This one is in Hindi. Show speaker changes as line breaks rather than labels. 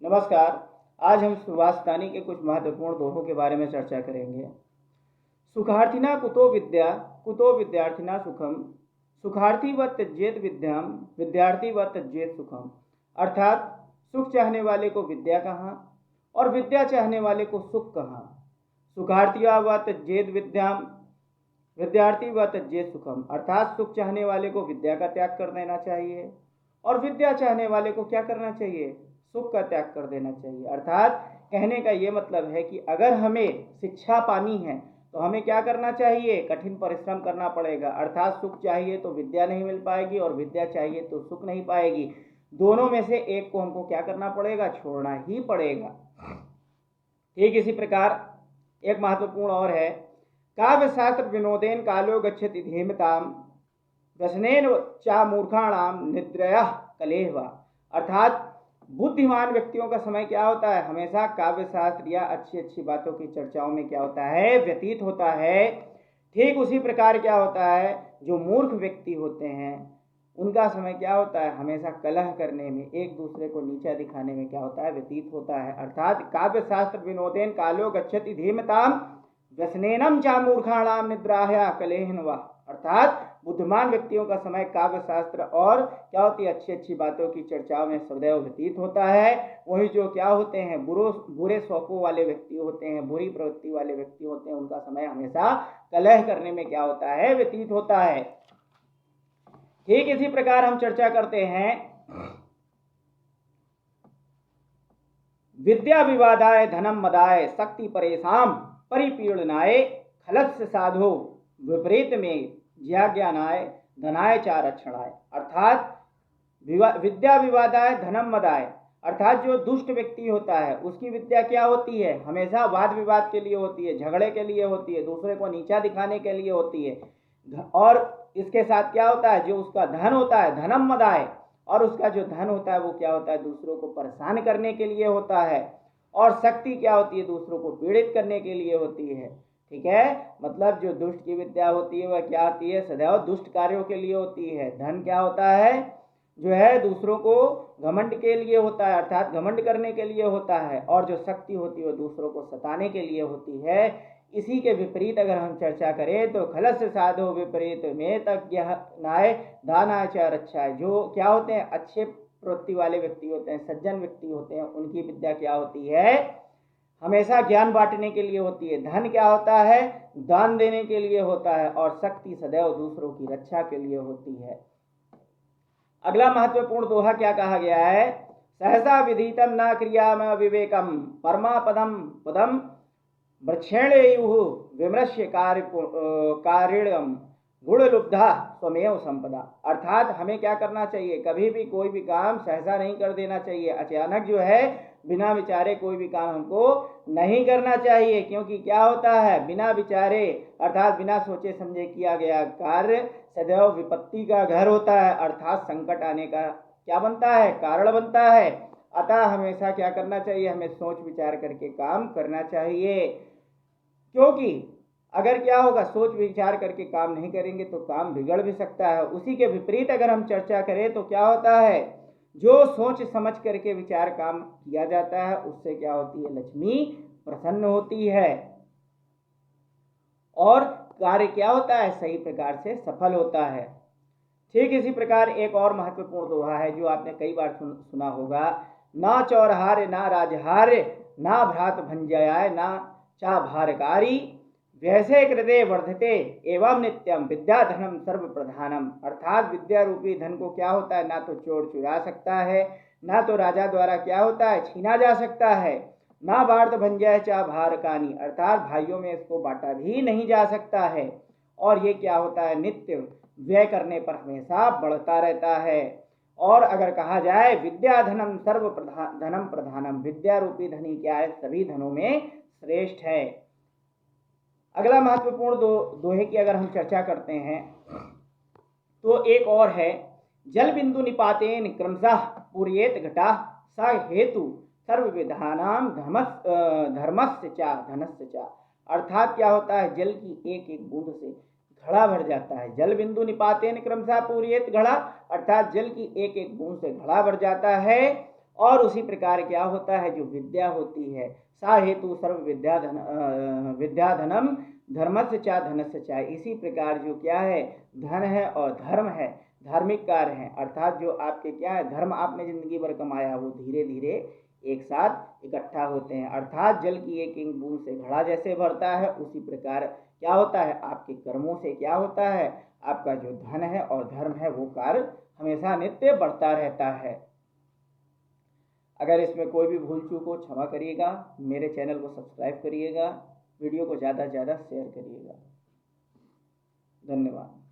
नमस्कार। आज हम सुभाषितानी के कुछ महत्वपूर्ण दोहों के बारे में चर्चा करेंगे। सुखार्थिना कुतो विद्या, कुतो विद्यार्थिना सुखम, सुखार्थी व त्यजेत विद्याम, विद्यार्थी व त्यजेत सुखम। अर्थात सुख चाहने वाले को विद्या कहाँ और विद्या चाहने वाले को सुख कहाँ। सुखार्थिया व त्यजेत विद्याम, विद्यार्थी व त्यजेत सुखम। अर्थात सुख चाहने वाले को विद्या का त्याग कर देना चाहिए और विद्या चाहने वाले को क्या करना चाहिए, सुख का त्याग कर देना चाहिए। अर्थात कहने का ये मतलब है कि अगर हमें शिक्षा पानी है तो हमें क्या करना चाहिए, कठिन परिश्रम करना पड़ेगा। अर्थात सुख चाहिए तो विद्या नहीं मिल पाएगी और विद्या चाहिए तो सुख नहीं पाएगी। दोनों में से एक को हमको क्या करना पड़ेगा, छोड़ना ही पड़ेगा। ठीक इसी प्रकार एक महत्वपूर्ण और है, काव्य शास्त्र विनोदेन कालो गच्छति धीमताम, व्यसनेन चा मूर्खाणाम निद्रया कलेहवा। अर्थात बुद्धिमान व्यक्तियों का समय क्या होता है, हमेशा काव्य शास्त्र या अच्छी अच्छी बातों की चर्चाओं में क्या होता है, व्यतीत होता है। ठीक उसी प्रकार क्या होता है, जो मूर्ख व्यक्ति होते हैं उनका समय क्या होता है, हमेशा कलह करने में, एक दूसरे को नीचा दिखाने में क्या होता है, व्यतीत होता है। अर्थात काव्य शास्त्र विनोदेन कालो गच्छति धीमताम, व्यसनेनम चा मूर्खाणाम निद्राया कलेहनवा। अर्थात बुद्धिमान व्यक्तियों का समय काव्य शास्त्र और क्या होती है, अच्छी अच्छी बातों की चर्चाओं में सदैव व्यतीत होता है। वही जो क्या होते हैं, बुरे शौकों वाले व्यक्ति होते हैं, बुरी प्रवृत्ति वाले व्यक्ति होते हैं, उनका समय हमेशा कलह करने में क्या होता है, व्यतीत होता है। ठीक इसी प्रकार हम चर्चा करते हैं, विद्या विवादाय धनम मदाय शक्ति परेशान परिपीड़नाय, खलस्य साधो विपरीत में ज्ञानाय धनाय चा रक्षणाय। अर्थात विद्या विवादाय धनम मदाय, अर्थात जो दुष्ट व्यक्ति होता है उसकी विद्या क्या होती है, हमेशा वाद विवाद के लिए होती है, झगड़े के लिए होती है, दूसरे को नीचा दिखाने के लिए होती है। और इसके साथ क्या होता है, जो उसका धन होता है धनम मदाय, और उसका जो धन होता है वो क्या होता है, दूसरों को परेशान करने के लिए होता है। और शक्ति क्या होती है, दूसरों को पीड़ित करने के लिए होती है। ठीक है, मतलब जो दुष्ट की विद्या होती है वह क्या होती है, सदैव दुष्ट कार्यों के लिए होती है। धन क्या होता है, जो है दूसरों को घमंड के लिए होता है, अर्थात घमंड करने के लिए होता है। और जो शक्ति होती है वह दूसरों को सताने के लिए होती है। इसी के विपरीत अगर हम चर्चा करें तो खलस्य साधो विपरीत में तक नाय दानाचार अच्छा है। जो क्या होते हैं, अच्छे प्रवृत्ति वाले व्यक्ति होते हैं, सज्जन व्यक्ति होते हैं, उनकी विद्या क्या होती है, हमेशा ज्ञान बांटने के लिए होती है। धन क्या होता है, दान देने के लिए होता है। और शक्ति सदैव दूसरों की रक्षा के लिए होती है। अगला महत्वपूर्ण दोहा क्या कहा गया है, सहसा विदितम न क्रियाम विवेकम परमापदम पदम वृक्षेणेयुः विमृश्य कारिणम गुणलुब्धा स्वमेव संपदा। अर्थात हमें क्या करना चाहिए, कभी भी कोई भी काम सहसा नहीं कर देना चाहिए। अचानक जो है बिना विचारे कोई भी काम हमको नहीं करना चाहिए, क्योंकि क्या होता है, बिना विचारे अर्थात बिना सोचे समझे किया गया कार्य सदैव विपत्ति का घर होता है, अर्थात संकट आने का क्या बनता है, कारण बनता है। अतः हमेशा क्या करना चाहिए, हमें सोच विचार करके काम करना चाहिए। क्योंकि अगर क्या होगा, सोच विचार करके काम नहीं करेंगे तो काम बिगड़ भी सकता है। उसी के विपरीत अगर हम चर्चा करें तो क्या होता है, जो सोच समझ करके विचार काम किया जाता है उससे क्या होती है, लक्ष्मी प्रसन्न होती है और कार्य क्या होता है, सही प्रकार से सफल होता है। ठीक इसी प्रकार एक और महत्वपूर्ण दोहा है जो आपने कई बार सुना होगा, ना चौरहार्य ना राजहार्य ना भ्रात भंजयाय ना चा भारकारी, वैसे हृदय वर्धते एवं नित्यम विद्या धनम सर्व प्रधानम। अर्थात विद्या रूपी धन को क्या होता है, ना तो चोर चुरा सकता है, ना तो राजा द्वारा क्या होता है, छीना जा सकता है, ना भारत भंजय चा भारकानी, अर्थात भाइयों में इसको बांटा भी नहीं जा सकता है। और ये क्या होता है, नित्य व्यय करने पर हमेशा बढ़ता रहता है। और अगर कहा जाए विद्या धनम सर्व धनम प्रधानम, विद्या रूपी धनी क्या है, सभी धनों में श्रेष्ठ है। अगला महत्वपूर्ण दोहे की अगर हम चर्चा करते हैं तो एक और है, जल बिंदु निपातेन क्रमशः पूर्येत घटा सा हेतु सर्व विधानाम धर्मस्य चा धनस्य चा। अर्थात क्या होता है, जल की एक एक बूंद से घड़ा भर जाता है। जल बिंदु निपातेन क्रमशः पूर्येत घड़ा, अर्थात जल की एक एक बूंद से घड़ा भर जाता है और उसी प्रकार क्या होता है, जो विद्या होती है, सा हेतु सर्व विद्याधनम धर्मस्य चा धनस्य चा, इसी प्रकार जो क्या है, धन है और धर्म है, धार्मिक कार्य हैं, अर्थात जो आपके क्या है, धर्म आपने जिंदगी भर कमाया, वो धीरे धीरे एक साथ इकट्ठा होते हैं। अर्थात जल की एक एक बूंद से घड़ा जैसे भरता है, उसी प्रकार क्या होता है, आपके कर्मों से क्या होता है, आपका जो धन है और धर्म है वो कार्य हमेशा नित्य बढ़ता रहता है। अगर इसमें कोई भी भूल चूक हो क्षमा करिएगा, मेरे चैनल को सब्सक्राइब करिएगा, वीडियो को ज़्यादा से ज़्यादा शेयर करिएगा। धन्यवाद।